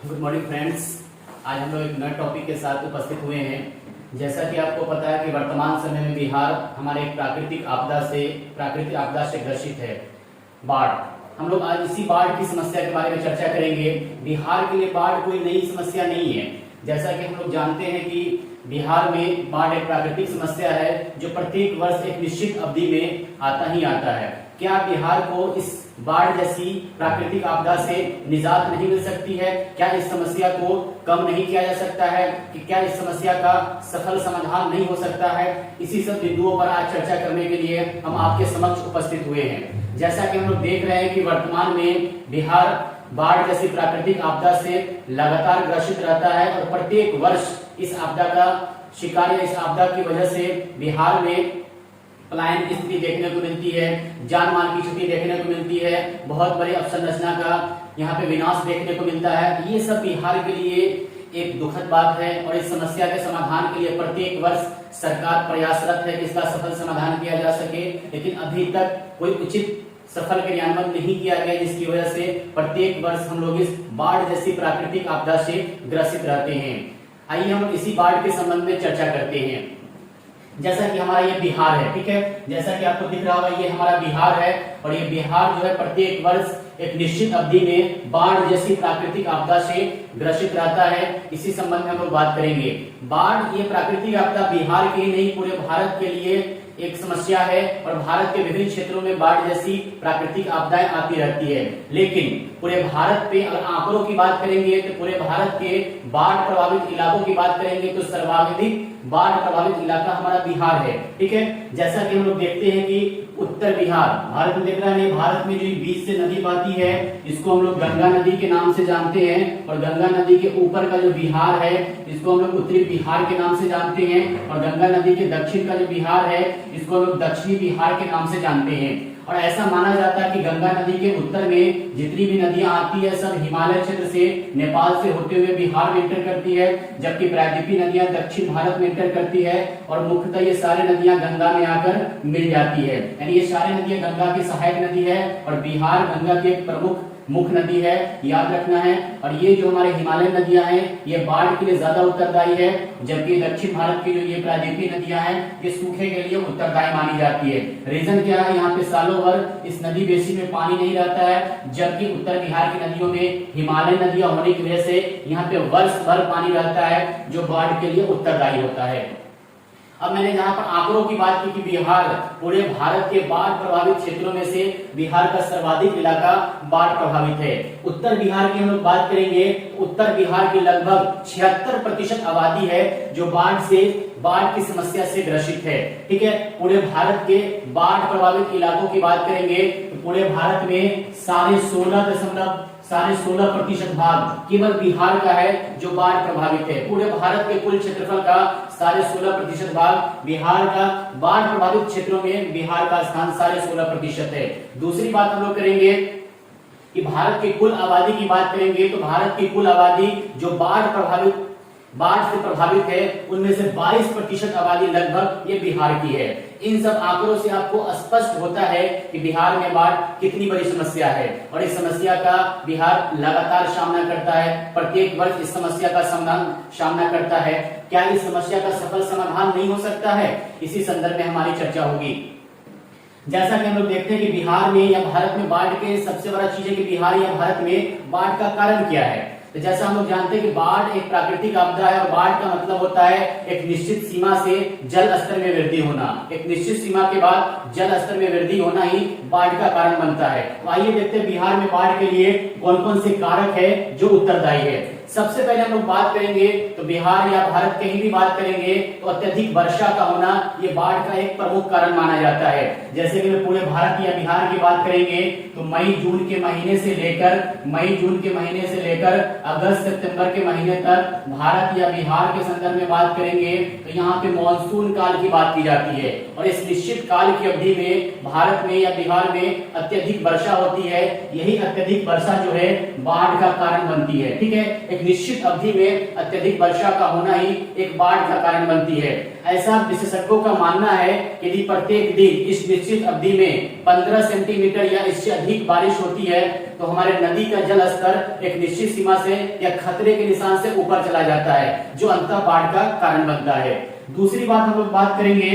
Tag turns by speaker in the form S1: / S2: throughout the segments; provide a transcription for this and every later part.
S1: Good morning friends. आज हम लोग एक नए टॉपिक के साथ उपस्थित हुए हैं। जैसा कि आपको पता है कि वर्तमान समय में बिहार हमारे एक प्राकृतिक आपदा से ग्रसित है, बाढ़। हम लोग आज इसी बाढ़ की समस्या के बारे में चर्चा करेंगे। बिहार के लिए बाढ़ कोई नई समस्या नहीं है। जैसा कि हम लोग जानते हैं कि बिहार में बाढ़ एक प्राकृतिक समस्या है जो प्रत्येक वर्ष एक निश्चित अवधि में आता ही आता है। क्या बिहार को इस बाढ़ जैसी प्राकृतिक आपदा से निजात नहीं मिल सकती है? क्या इस समस्या को कम नहीं किया जा सकता है? कि क्या इस समस्या का सफल समाधान नहीं हो सकता है? इसी सब बिंदुओं पर आज चर्चा करने के लिए हम आपके समक्ष उपस्थित हुए हैं। जैसा कि हम लोग देख रहे हैं कि वर्तमान में बिहार बाढ़ जैसी प्राकृतिक आपदा से लगातार ग्रसित रहता है और प्रत्येक वर्ष इस आपदा का शिकार या इस आपदा की वजह से बिहार में पलायन की स्थिति देखने को मिलती है, जान माल की क्षति देखने को मिलती है, बहुत बड़ी अवसंरचना का यहाँ पे विनाश देखने को मिलता है। ये सब बिहार के लिए एक दुखद बात है और इस समस्या के समाधान के लिए प्रत्येक वर्ष सरकार प्रयासरत है कि इसका सफल समाधान किया जा सके, लेकिन अभी तक कोई उचित सफल क्रियान्वयन नहीं किया गया, जिसकी वजह से प्रत्येक वर्ष हम लोग इस बाढ़ जैसी प्राकृतिक आपदा से ग्रसित रहते हैं। आइए हम इसी बाढ़ के संबंध में चर्चा करते हैं। जैसा कि हमारा ये बिहार है, ठीक है, जैसा कि आपको दिख रहा होगा ये हमारा बिहार है और ये बिहार जो है प्रत्येक वर्ष एक निश्चित अवधि में बाढ़ जैसी प्राकृतिक आपदा से ग्रसित रहता है। इसी संबंध में हम लोग बात करेंगे। बाढ़ ये प्राकृतिक आपदा बिहार के ही नहीं पूरे भारत के लिए एक समस्या है और भारत के विभिन्न क्षेत्रों में बाढ़ जैसी प्राकृतिक आपदाएं आती रहती है। लेकिन पूरे भारत पे अगर आंकड़ों की बात करेंगे तो पूरे भारत के बाढ़ प्रभावित इलाकों की बात करेंगे तो सर्वाधिक बाढ़ प्रभावित इलाका हमारा बिहार है, ठीक है। जैसा कि हम लोग देखते हैं कि उत्तर बिहार भारत में देख रहे हैं, भारत में जो बीच से नदी बहती है इसको हम लोग गंगा नदी के नाम से जानते हैं और गंगा नदी के ऊपर का जो बिहार है इसको हम लोग उत्तरी बिहार के नाम से जानते हैं और गंगा नदी के दक्षिण का जो बिहार है इसको हम लोग दक्षिणी बिहार के नाम से जानते हैं। और ऐसा माना जाता है कि गंगा नदी के उत्तर में जितनी भी नदियां आती है सब हिमालय क्षेत्र से नेपाल से होते हुए बिहार में एंटर करती है, जबकि प्रायद्वीपीय नदियां दक्षिण भारत में एंटर करती है और मुख्यतः ये सारी नदियां गंगा में आकर मिल जाती है। यानी ये सारी नदियां गंगा की सहायक नदी है और बिहार गंगा की प्रमुख मुख्य नदी है, याद रखना है। और ये जो हमारे हिमालय नदियां हैं ये बाढ़ के लिए ज्यादा उत्तरदायी है, जबकि दक्षिण भारत की जो ये प्रायद्वीपीय नदियां हैं ये सूखे के लिए उत्तरदायी मानी जाती है। रीजन क्या है? यहाँ पे सालों भर इस नदी बेसिन में पानी नहीं रहता है, जबकि उत्तर बिहार की नदियों में हिमालय नदियां होने की वजह से यहाँ पे वर्ष भर पानी रहता है जो बाढ़ के लिए उत्तरदायी होता है। अब मैंने यहाँ पर आंकड़ों की बात की कि बिहार पूरे भारत के बाढ़ प्रभावित क्षेत्रों में से बिहार का सर्वाधिक इलाका बाढ़ प्रभावित है। उत्तर बिहार की हम लोग बात करेंगे, उत्तर बिहार की लगभग 76% आबादी है जो बाढ़ की समस्या से ग्रसित है, ठीक है। पूरे भारत के बाढ़ प्रभावित इलाकों की बात करेंगे तो पूरे भारत में 16.16% भाग केवल बिहार का है जो बाढ़ प्रभावित है। पूरे भारत के कुल क्षेत्रफल का 16.5% भाग बिहार का बाढ़ प्रभावित क्षेत्रों में बिहार का स्थान 16.5% है। दूसरी बात हम लोग करेंगे कि भारत की कुल आबादी की बात करेंगे तो भारत की कुल आबादी जो बाढ़ से प्रभावित है उनमें से 22% आबादी लगभग ये बिहार की है। इन सब आंकड़ों से आपको स्पष्ट होता है कि बिहार में बाढ़ कितनी बड़ी समस्या है और इस समस्या का बिहार लगातार सामना करता है, प्रत्येक वर्ष इस समस्या का सामना करता है। क्या इस समस्या का सफल समाधान नहीं हो सकता है? इसी संदर्भ में हमारी चर्चा होगी। जैसा कि हम लोग देखते हैं कि बिहार में या भारत में बाढ़ के सबसे बड़ा चीज है कि बिहार या भारत में बाढ़ का कारण क्या है। तो जैसा हम लोग जानते हैं कि बाढ़ एक प्राकृतिक आपदा है और बाढ़ का मतलब होता है एक निश्चित सीमा से जल स्तर में वृद्धि होना। एक निश्चित सीमा के बाद जल स्तर में वृद्धि होना ही बाढ़ का कारण बनता है। तो आइए देखते हैं बिहार में बाढ़ के लिए कौन कौन से कारक है जो उत्तरदायी है। सबसे पहले हम लोग बात करेंगे तो बिहार या भारत कहीं भी बात करेंगे तो अत्यधिक वर्षा का होना ये बाढ़ का एक प्रमुख कारण माना जाता है। जैसे कि पूरे भारत या बिहार की बात करेंगे तो मई जून के महीने से लेकर अगस्त सितंबर के महीने तक भारत या बिहार के संदर्भ में बात करेंगे तो यहाँ पे मॉनसून काल की बात की जाती है और इस निश्चित काल की अवधि में भारत में या बिहार में अत्यधिक वर्षा होती है। यही अत्यधिक वर्षा जो है बाढ़ का कारण बनती है, ठीक है। एक एक निश्चित अवधि में अत्यधिक वर्षा का होना ही एक बाढ़ का कारण बनती है। ऐसा विशेषज्ञों का मानना है कि यदि प्रत्येक दिन इस निश्चित अवधि में 15 सेंटीमीटर या इससे अधिक बारिश होती है तो हमारे नदी का जल स्तर एक निश्चित सीमा से या खतरे के निशान से ऊपर चला जाता है, जो अंततः बाढ़ का कारण बनता है। दूसरी बात हम लोग बात करेंगे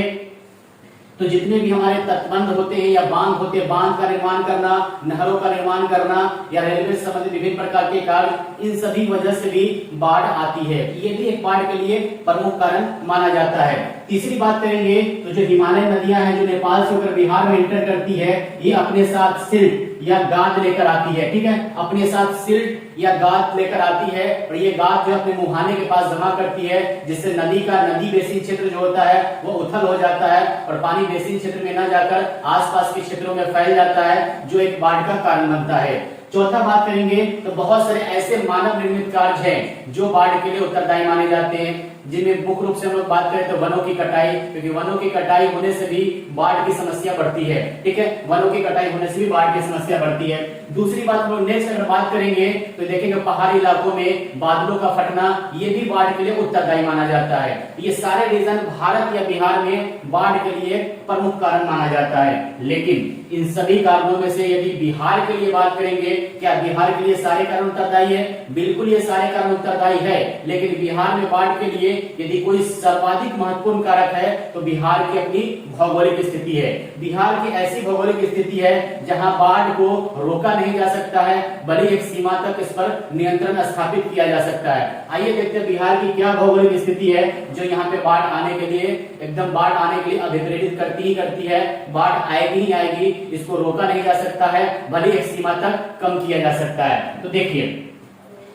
S1: तो जितने भी हमारे तटबंध होते हैं या बांध होते हैं, बांध का निर्माण करना, नहरों का निर्माण करना या रेलवे से संबंधित विभिन्न प्रकार के कार्य, इन सभी वजह से भी बाढ़ आती है। ये भी एक बाढ़ के लिए प्रमुख कारण माना जाता है। तीसरी बात करेंगे तो जो हिमालय नदियां हैं जो नेपाल से होकर बिहार में एंटर करती है, ये अपने साथ सिल्ट या गाद लेकर आती है। ठीक है, अपने साथ सिल्ट या गाद लेकर आती है और ये गाद जो अपने मुहाने के पास जमा करती है, जिससे नदी बेसिन क्षेत्र जो होता है वो उथल हो जाता है और पानी बेसिन क्षेत्र में न जाकर आसपास के क्षेत्रों में फैल जाता है, जो एक बाढ़ का कारण बनता है। चौथा बात करेंगे तो बहुत सारे ऐसे मानव निर्मित कार्य हैं जो बाढ़ के लिए उत्तरदायी माने जाते हैं, जिनमें मुख्य रूप से हम लोग बात करें तो वनों की कटाई, क्योंकि वनों की कटाई होने से भी बाढ़ की समस्या बढ़ती है। ठीक है, वनों की कटाई होने से भी बाढ़ की समस्या बढ़ती है। दूसरी बात हम लोग नेक्स्ट अगर बात करेंगे तो देखेंगे पहाड़ी इलाकों में बादलों का फटना, ये भी बाढ़ के लिए उत्तरदायी माना जाता है। ये सारे रीजन भारत या बिहार में बाढ़ के लिए प्रमुख कारण माना जाता है। लेकिन इन सभी कारणों में से यदि बिहार के लिए बात करेंगे, क्या बिहार के लिए सारे कारण उत्तरदायी है? बिल्कुल ये सारे कारण उत्तरदायी है, लेकिन बिहार में बाढ़ के लिए यदि कोई सर्वाधिक महत्वपूर्ण कारक है तो बिहार की अपनी भौगोलिक स्थिति है। बिहार की ऐसी भौगोलिक स्थिति है जहां बाढ़ को रोका नहीं जा सकता है, बल्कि एक सीमा तक इस पर नियंत्रण स्थापित किया जा सकता है। आइए देखते हैं बिहार की क्या भौगोलिक स्थिति है जो यहाँ पे बाढ़ आने के लिए बाढ़ आने के लिए अभिप्रेरित करती है। बाढ़ आएगी ही आएगी, इसको रोका नहीं जा सकता है, भले एक सीमा तक कम किया जा सकता है। तो देखिए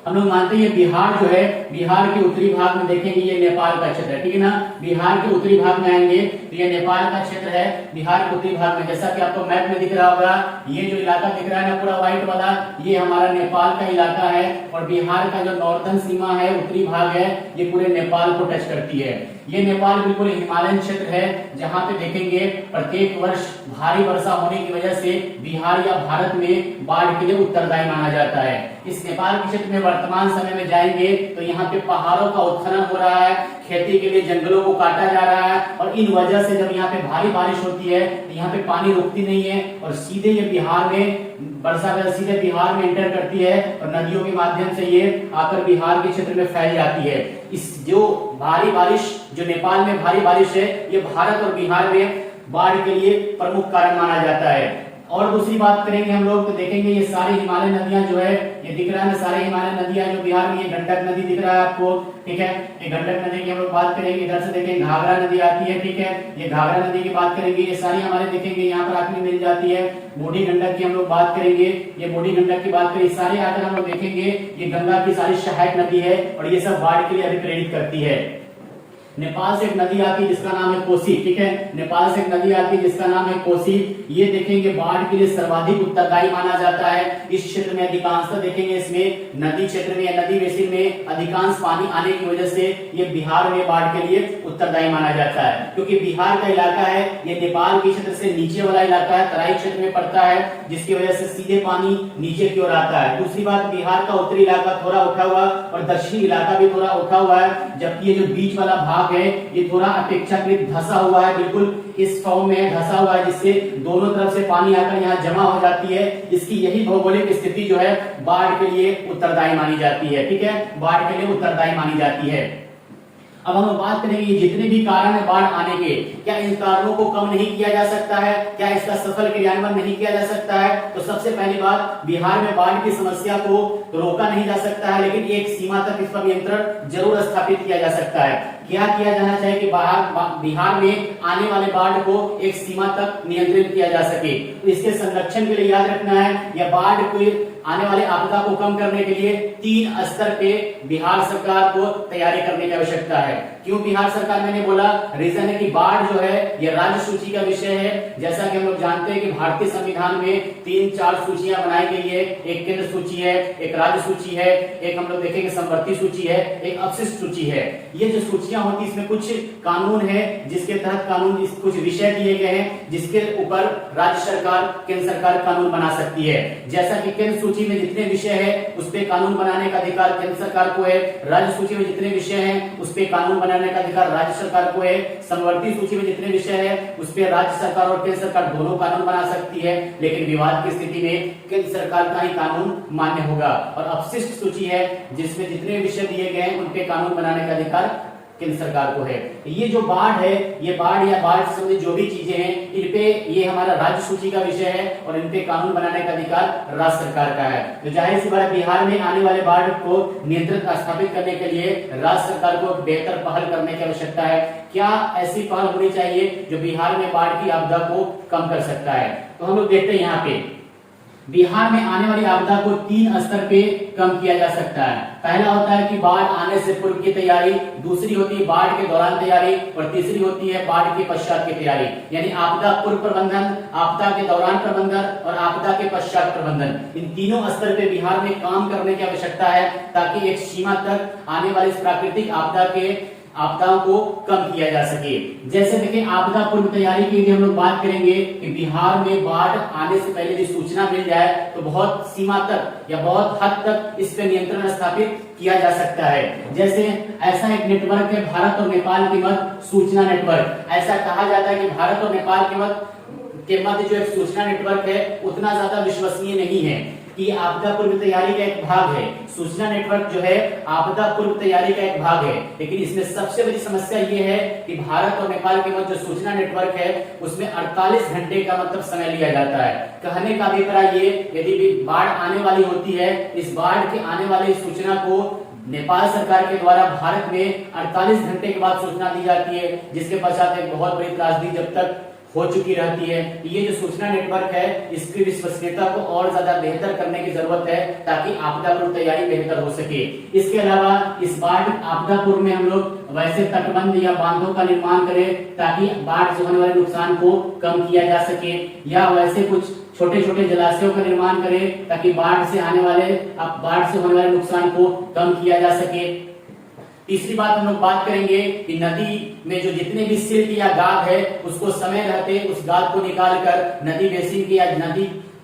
S1: हम लोग मानते हैं बिहार जो है, बिहार के उत्तरी भाग में देखेंगे ये नेपाल का क्षेत्र है। ठीक है ना, बिहार के उत्तरी भाग में आएंगे तो ये नेपाल का क्षेत्र है। बिहार के उत्तरी भाग में जैसा कि आपको मैप में दिख रहा होगा, ये जो इलाका दिख रहा है ना पूरा व्हाइट वाला, ये हमारा नेपाल का इलाका है और बिहार का जो नॉर्थन सीमा है, उत्तरी भाग है, ये पूरे नेपाल को टच करती है। ये नेपाल बिल्कुल हिमालयन क्षेत्र है जहां पे देखेंगे प्रत्येक वर्ष भारी वर्षा होने की वजह से बिहार या भारत में बाढ़ के लिए उत्तरदायी माना जाता है। इस नेपाल के क्षेत्र में वर्तमान समय में जाएंगे तो यहाँ पे पहाड़ों का उत्खनन हो रहा है, खेती के लिए जंगलों को काटा जा रहा है और इन वजह से जब यहाँ पे भारी बारिश होती है तो यहाँ पे पानी रुकती नहीं है और सीधे ये बिहार में वर्षा सीधे बिहार में एंटर करती है और नदियों के माध्यम से ये आकर बिहार के क्षेत्र में फैल जाती है। इस जो भारी बारिश जो नेपाल में भारी बारिश है, ये भारत और बिहार में बाढ़ के लिए प्रमुख कारण माना जाता है। और दूसरी बात करेंगे हम लोग तो देखेंगे ये सारी हिमालय नदियां जो है, ये दिख रहा है ना सारे हिमालय नदियां जो बिहार में, ये गंडक नदी दिख रहा है आपको। ठीक है, ये गंडक नदी की हम लोग बात करेंगे। इधर से देखेंगे घाघरा नदी आती है। ठीक है, ये घाघरा नदी की बात करेंगे, ये सारी हमारे देखेंगे यहाँ पर आखिर मिल जाती है। बूढ़ी गंडक की हम लोग बात करेंगे, ये बूढ़ी गंडक की बात करें, सारे आकर हम लोग देखेंगे ये गंगा की सारी सहायक नदी है और ये सब बाढ़ के लिए अभिप्रेरित करती है। नेपाल से एक नदी आती है जिसका नाम है कोसी। ठीक है, नेपाल से एक नदी आती है जिसका नाम है कोसी। ये देखेंगे बाढ़ के लिए सर्वाधिक उत्तरदायी माना जाता है। इस क्षेत्र में अधिकांशतः देखेंगे इसमें नदी क्षेत्र में या नदी बेसिन में अधिकांश पानी आने की वजह से ये बिहार में बाढ़ के लिए उत्तरदायी माना जाता है, क्योंकि बिहार का इलाका है ये नेपाल के क्षेत्र से नीचे वाला इलाका है, तराई क्षेत्र में पड़ता है, जिसकी वजह से सीधे पानी नीचे की ओर आता है। दूसरी बात, बिहार का उत्तरी इलाका थोड़ा उठा हुआ और दक्षिणी इलाका भी थोड़ा उठा हुआ है, जबकि ये जो बीच वाला भाग है ये थोड़ा अपेक्षाकृत धंसा हुआ है, बिल्कुल इस फॉर्म में धंसा हुआ है, जिससे दोनों तरफ से पानी आकर यहाँ जमा हो जाती है। इसकी यही भौगोलिक स्थिति जो है बाढ़ के लिए उत्तरदायी मानी जाती है। ठीक है, बाढ़ के लिए उत्तरदायी मानी जाती है। अब हम बात करेंगे जितने भी कारण है बाढ़ आने के, क्या इन कारणों को कम नहीं किया जा सकता है, क्या इसका सफल क्रियान्वयन नहीं किया जा सकता है? तो सबसे पहली बात, बिहार में बाढ़ की समस्या को रोका नहीं जा सकता है, लेकिन एक सीमा तक इस पर नियंत्रण जरूर स्थापित किया जा सकता है। क्या किया जाना चाहिए कि बिहार में आने वाले बाढ़ को एक सीमा तक नियंत्रित किया जा सके। तो इसके संरक्षण के लिए याद रखना है, या बाढ़ को आने वाले आपदा को कम करने के लिए 3 स्तर पे बिहार सरकार को तैयारी करने की आवश्यकता है। क्यों बिहार सरकार, मैंने बोला रीजन है कि बाढ़ जो है ये राज्य सूची का विषय है। जैसा कि हम लोग जानते हैं कि भारतीय संविधान में 3-4 सूचियां बनाई गई है, एक केंद्र सूची है, एक राज्य सूची है, एक हम लोग देखेंगे समवर्ती सूची है, एक अवशिष्ट सूची है। ये जो सूचियां होती है इसमें कुछ कानून है जिसके तहत कुछ विषय दिए गए हैं जिसके ऊपर राज्य सरकार, केंद्र सरकार कानून बना सकती है। जैसा कि केंद्र सूची में जितने विषय है उस पे कानून बनाने का अधिकार केंद्र सरकार को है, राज्य सूची में जितने विषय हैं उस पे कानून बनाने का अधिकार राज्य सरकार को है, समवर्ती सूची में जितने विषय है उस पे राज्य सरकार और केंद्र सरकार दोनों कानून बना सकती है, लेकिन विवाद की स्थिति में केंद्र सरकार का ही कानून मान्य होगा। और अपशिष्ट सूची है जिसमें जितने विषय दिए गए हैं उन पे कानून बनाने का अधिकार केंद्र सरकार को है। ये जो बाढ़ है, ये बाढ़ या बाढ़ से संबंधित जो भी चीजें हैं इन पे ये हमारा राज्य सूची का विषय है और इन पे कानून बनाने का अधिकार राज्य सरकार का है। तो जाहिर सी बात है बिहार में आने वाले बाढ़ को नियंत्रित स्थापित करने के लिए राज्य सरकार को बेहतर पहल करने की आवश्यकता है। क्या ऐसी पहल होनी चाहिए जो बिहार में बाढ़ की आपदा को कम कर सकता है? तो हम लोग देखते हैं यहाँ पे बिहार में आने वाली आपदा को 3 स्तर पे कम किया जा सकता है। पहला होता है कि बाढ़ आने से पूर्व की तैयारी, दूसरी होती है बाढ़ के दौरान तैयारी और तीसरी होती है बाढ़ के पश्चात की तैयारी। यानी आपदा पूर्व प्रबंधन, आपदा के दौरान प्रबंधन और आपदा के पश्चात प्रबंधन, इन तीनों स्तर पे बिहार में काम करने की आवश्यकता है ताकि एक सीमा तक आने वाली इस प्राकृतिक आपदाओं को कम किया जा सके। जैसे देखिए आपदा पूर्व तैयारी की यदि हम लोग बात करेंगे कि बिहार में बाढ़ आने से पहले यदि सूचना मिल जाए तो बहुत सीमा तक या बहुत हद तक इस पे नियंत्रण स्थापित किया जा सकता है। जैसे ऐसा एक नेटवर्क है भारत और नेपाल के मध्य सूचना नेटवर्क। ऐसा कहा जाता है कि भारत और नेपाल के मध्य जो एक सूचना नेटवर्क है उतना ज्यादा विश्वसनीय नहीं है कि आपदा पूर्व तैयारी का एक भाग है। सूचना नेटवर्क जो है आपदा पूर्व तैयारी का एक भाग है, लेकिन इसमें सबसे बड़ी समस्या ये है कि भारत और नेपाल के मध्य जो सूचना नेटवर्क है उसमें 48 घंटे का मतलब समय लिया जाता है। कहने का अभिप्राय ये, यदि भी बाढ़ आने वाली होती है, इस बाढ़ के आने वाली सूचना को नेपाल सरकार के द्वारा भारत में 48 घंटे के बाद सूचना दी जाती है, जिसके पश्चात एक बहुत बड़ी त्रासदी जब तक हो चुकी रहती है। ये जो सूचना नेटवर्क है इसकी विश्वसनीयता को और ज्यादा बेहतर करने की जरूरत है ताकि आपदा पूर्व तैयारी बेहतर हो सके। इसके अलावा इस बाढ़ आपदा पूर्व में हम लोग वैसे तटबंध या बांधों का निर्माण करें ताकि बाढ़ से होने वाले नुकसान को कम किया जा सके, या वैसे कुछ छोटे छोटे जलाशयों का निर्माण करें ताकि बाढ़ से होने वाले नुकसान को कम किया जा सके। तीसरी बात हम लोग बात करेंगे कि नदी में जो जितने भी सिल्ट या गाद है उसको समय रहते उस गाद को निकालकर नदी बेसिन की या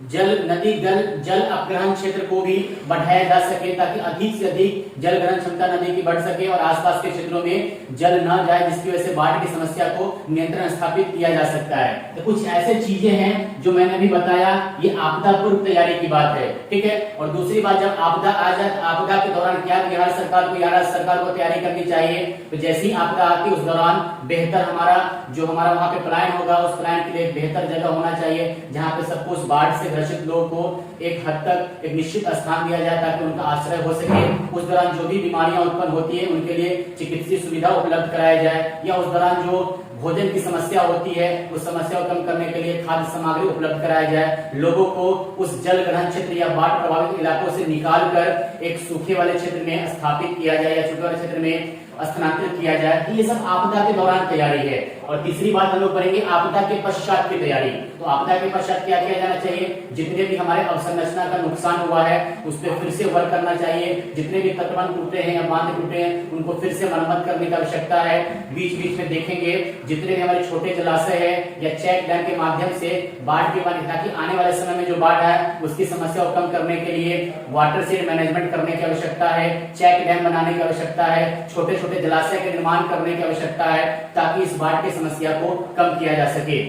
S1: जल अपग्रहण क्षेत्र को भी बढ़ाया जा सके ताकि अधिक से अधिक जल ग्रहण क्षमता नदी की बढ़ सके और आसपास के क्षेत्रों में जल न जाए, जिसकी वजह से बाढ़ की समस्या को नियंत्रण स्थापित किया जा सकता है। तो कुछ ऐसे चीजें हैं जो मैंने अभी बताया, ये आपदा पूर्व तैयारी की बात है, ठीक है। और दूसरी बात, जब आपदा आ जाए आपदा के दौरान क्या बिहार सरकार को या राज्य सरकार को तैयारी करनी चाहिए। तो जैसी आपदा आती है उस दौरान बेहतर हमारा वहाँ पे प्लान होगा, उस प्लान के लिए बेहतर जगह होना चाहिए जहाँ पे सबको उस बाढ़ से ग्रसित लोगों को एक हद तक एक निश्चित स्थान दिया जाए ताकि उनका आश्रय हो सके। उस दौरान जो भी बीमारियां उत्पन्न होती है उनके लिए चिकित्सीय सुविधा उपलब्ध कराया जाए, या उस दौरान जो भोजन की समस्या होती है उस समस्या को कम करने के लिए खाद्य सामग्री उपलब्ध कराया जाए। लोगों को उस जल ग्रहण क्षेत्र या बाढ़ प्रभावित इलाकों से निकालकर एक सूखे वाले क्षेत्र में स्थापित किया जाए या सूखे वाले क्षेत्र में स्थानांतरित किया जाए। ये सब आपदा के दौरान तैयारी है। और तीसरी बात हम लोग करेंगे आपदा के पश्चात की तैयारी। तो आपदा के पश्चात क्या किया जाना चाहिए, जितने भी हमारे अवसंरचना का नुकसान हुआ है उस पर फिर से वर्क करना चाहिए। जितने भी तटबंध टूटे हैं या बांध टूटे हैं उनको फिर से मरम्मत करने की आवश्यकता है। बीच बीच में देखेंगे जितने भी हमारे छोटे जलाशय है या चेक डैम के माध्यम से बाढ़ के पानी, ताकि आने वाले समय में जो बाढ़ है उसकी समस्या को कम करने के लिए वाटर शेड मैनेजमेंट करने की आवश्यकता है, चेक डैम बनाने की आवश्यकता है, छोटे छोटे जलाशय के निर्माण करने की आवश्यकता है ताकि इस बाढ़ की समस्या को कम किया जा सके।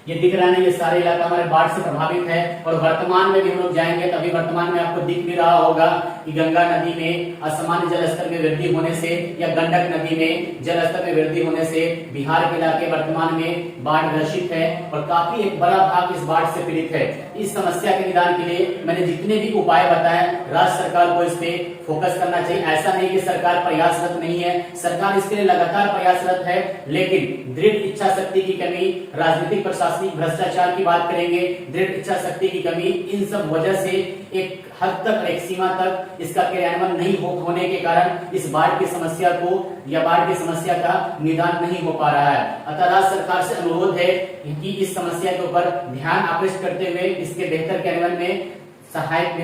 S1: ये दिख रहा है, ये सारे इलाका हमारे बाढ़ से प्रभावित है। और वर्तमान में भी हम लोग जाएंगे तभी वर्तमान में आपको दिख भी रहा होगा कि गंगा नदी में असामान्य जल स्तर में वृद्धि होने से या गंडक नदी में जल स्तर में वृद्धि होने से बिहार के इलाके वर्तमान में बाढ़ ग्रसित है और काफी एक बड़ा भाग इस बाढ़ से पीड़ित है। इस समस्या के निदान के लिए मैंने जितने भी उपाय बताए राज्य सरकार को इस पे फोकस करना चाहिए। ऐसा नहीं कि सरकार प्रयासरत नहीं है, सरकार इसके लिए लगातार प्रयासरत है, लेकिन दृढ़ इच्छा शक्ति की कमी, राजनीतिक प्रशासनिक भ्रष्टाचार की बात करेंगे, दृढ़ इच्छा शक्ति की कमी, इन सब वजह से एक हद तक, एक सीमा तक इसका क्रियान्वयन नहीं होने के कारण इस बाढ़ की समस्या को या बाढ़ की समस्या का निदान नहीं हो पा रहा है। अतः राज्य सरकार से अनुरोध है कि इस समस्या के ऊपर ध्यान आकृष्ट करते हुए इसके बेहतर क्रियान्वयन में सहायक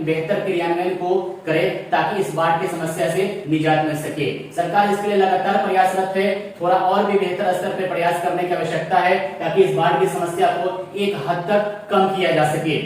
S1: बेहतर क्रियान्वयन को करे ताकि इस बाढ़ की समस्या से निजात मिल सके। सरकार इसके लिए लगातार प्रयासरत है, थोड़ा और भी बेहतर स्तर पर प्रयास करने की आवश्यकता है ताकि इस बाढ़ की समस्या को एक हद तक कम किया जा सके।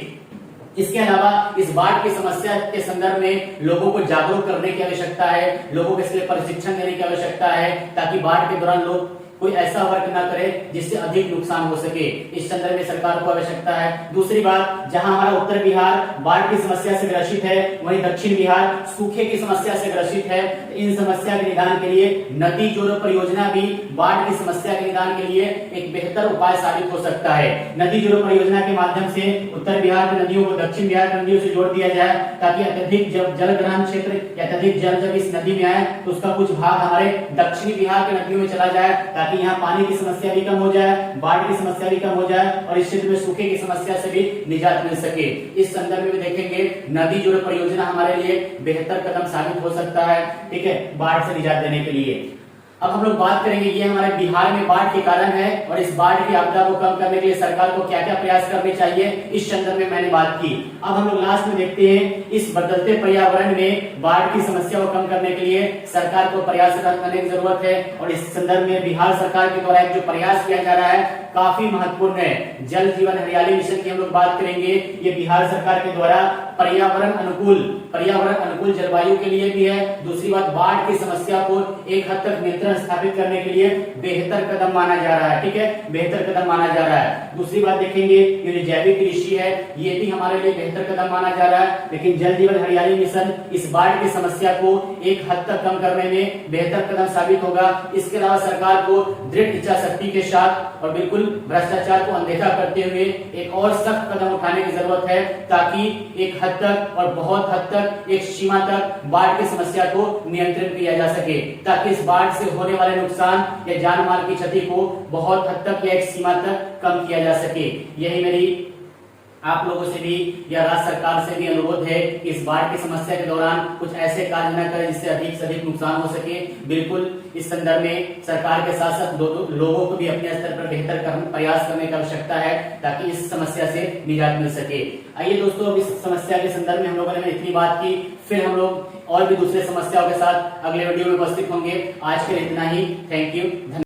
S1: इसके अलावा इस बाढ़ की समस्या के संदर्भ में लोगों को जागरूक करने की आवश्यकता है, लोगों को इसके लिए प्रशिक्षण देने की आवश्यकता है ताकि बाढ़ के दौरान लोग कोई ऐसा वर्क ना करे जिससे अधिक नुकसान हो सके। इस संदर्भ में सरकार को आवश्यकता है। दूसरी बात, जहां हमारा उत्तर बिहार बाढ़ की समस्या से ग्रसित है, वहीं दक्षिण बिहार सूखे की समस्या से ग्रसित है। इन समस्या के निदान के लिए नदी जोड़ो परियोजना भी बाढ़ की समस्या के निदान के लिए एक बेहतर उपाय साबित हो सकता है। नदी जोड़ो परियोजना के माध्यम से उत्तर बिहार की नदियों को दक्षिण बिहार की नदियों से जोड़ दिया जाए ताकि अत्यधिक जल ग्रहण क्षेत्र या अत्यधिक जल जब इस नदी में आए तो उसका कुछ भाग हमारे दक्षिणी बिहार की नदियों में चला जाए ताकि यहाँ पानी की समस्या भी कम हो जाए, बाढ़ की समस्या भी कम हो जाए और इस क्षेत्र में सूखे की समस्या से भी निजात मिल सके। इस संदर्भ में देखेंगे नदी जोड़ो परियोजना हमारे लिए बेहतर कदम साबित हो सकता है, ठीक है, बाढ़ से निजात देने के लिए। अब हम लोग बात करेंगे ये हमारे बिहार में बाढ़ के कारण है और इस बाढ़ की आपदा को कम करने के लिए सरकार को क्या क्या प्रयास करने चाहिए, इस संदर्भ में मैंने बात की। अब हम लोग लास्ट में देखते हैं इस बदलते पर्यावरण में बाढ़ की समस्या को कम करने के लिए सरकार को प्रयासरत करने की जरूरत है और इस संदर्भ में बिहार सरकार के द्वारा एक जो प्रयास किया जा रहा है काफी महत्वपूर्ण है। जल जीवन हरियाली मिशन की हम लोग बात करेंगे। ये बिहार सरकार के द्वारा पर्यावरण अनुकूल जलवायु के लिए भी है। दूसरी बात, बाढ़ की समस्या को एक हद तक नियंत्रण स्थापित करने के लिए बेहतर कदम माना जा रहा है, ठीक है, बेहतर कदम माना जा रहा है। दूसरी बात देखेंगे ये जो जैविक कृषि है ये भी हमारे लिए बेहतर कदम माना जा रहा है। लेकिन जल जीवन हरियाली मिशन इस बाढ़ की समस्या को एक हद तक कम करने में बेहतर कदम साबित होगा। इसके अलावा सरकार को दृढ़ इच्छा शक्ति के साथ और बिल्कुल भ्रष्टाचार को अनदेखा करते हुए एक और सख्त कदम उठाने की जरूरत है ताकि एक हद तक और बहुत हद तक एक सीमा तक बाढ़ की समस्या को नियंत्रित किया जा सके ताकि इस बाढ़ से होने वाले नुकसान या जान माल की क्षति को बहुत हद तक या एक सीमा तक कम किया जा सके। यही मेरी आप लोगों से भी या राज्य सरकार से भी अनुरोध है कि इस बाढ़ की समस्या के दौरान कुछ ऐसे कार्य न करें जिससे अधिक से अधिक नुकसान हो सके। बिल्कुल इस संदर्भ में सरकार के साथ साथ लोगों को भी अपने स्तर पर बेहतर प्रयास करने की आवश्यकता है ताकि इस समस्या से निजात मिल सके। आइए दोस्तों, अब इस समस्या के संदर्भ में हम लोगों ने इतनी बात की, फिर हम लोग और भी दूसरे समस्याओं के साथ अगले वीडियो में उपस्थित होंगे। आज के लिए इतना ही। Thank you.